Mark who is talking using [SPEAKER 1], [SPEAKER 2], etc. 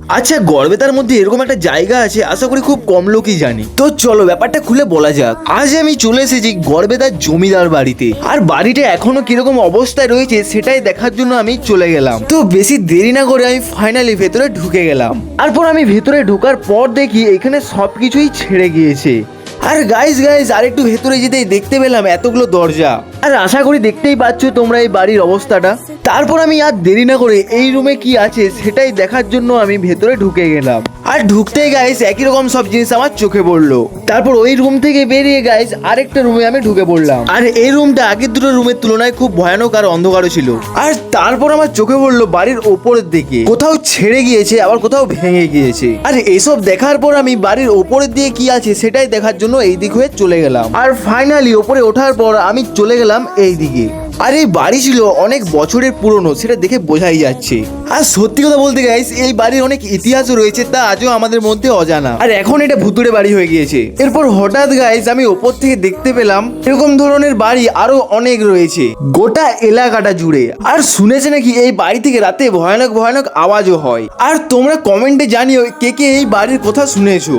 [SPEAKER 1] আচ্ছা, গড়বেতার মধ্যে এরকম একটা জায়গা আছে, আশা করি খুব কম লোকই জানি। তো চলো ব্যাপারটা খুলে বলা যাক। আজ আমি চলে এসেছি গড়বেতার জমিদার বাড়িতে, আর বাড়িটা এখনো কিরকম অবস্থায় রয়েছে সেটাই দেখার জন্য আমি চলে গেলাম। তো বেশি দেরি না করে আমি ফাইনালি ভেতরে ঢুকে গেলাম। তারপর আমি ভেতরে ঢোকার পর দেখি এখানে সবকিছুই ছেড়ে গিয়েছে। আর গাইস আর একটু ভেতরে যেতেই দেখতে পেলাম এতগুলো দরজা। আর আশা করি দেখতেই পাচ্ছ তোমরা এই বাড়ির অবস্থাটা। তারপর আমি আর দেরি না করে এই রুমে কি আছে সেটাই দেখার জন্য আমি ভেতরে ঢুকে গেলাম। আর ঢুকতেই গাইস একই রকম সব জিনিস আমার চোখে পড়লো। তারপর ওই রুম থেকে বেরিয়ে গাইস আরেকটা রুমে আমি ঢুকে পড়লাম। আর এই রুমটা আগের দুটো রুমের তুলনায় খুব ভয়ানক আর অন্ধকারও ছিল। আর তারপর আমার চোখে পড়লো বাড়ির ওপরের দিকে কোথাও ছেড়ে গিয়েছে, আবার কোথাও ভেঙে গিয়েছে। আর এসব দেখার পর আমি বাড়ির ওপরের দিকে কি আছে সেটাই দেখার জন্য এই দিক হয়ে চলে গেলাম। আর ফাইনালি ওপরে ওঠার পর আমি চলে গেলাম এই দিকে। আর এই বাড়ি ছিল অনেক বছরের পুরনো, সেটা দেখে বোঝাই যাচ্ছে। আর সত্যি কথা বলতে গাইস এই বাড়ির অনেক ইতিহাসও রয়েছে, তা আজও আমাদের মধ্যে অজানা। আর এখন এটা ভুতুড়ে বাড়ি হয়ে গিয়েছে। এরপর হঠাৎ গাইস আমি ওপর থেকে দেখতে পেলাম এরকম ধরনের বাড়ি আরো অনেক রয়েছে গোটা এলাকাটা জুড়ে। আর শুনেছে নাকি এই বাড়ি থেকে রাতে ভয়ানক ভয়ানক আওয়াজও হয়। আর তোমরা কমেন্টে জানিও কে কে এই বাড়ির কথা শুনেছো।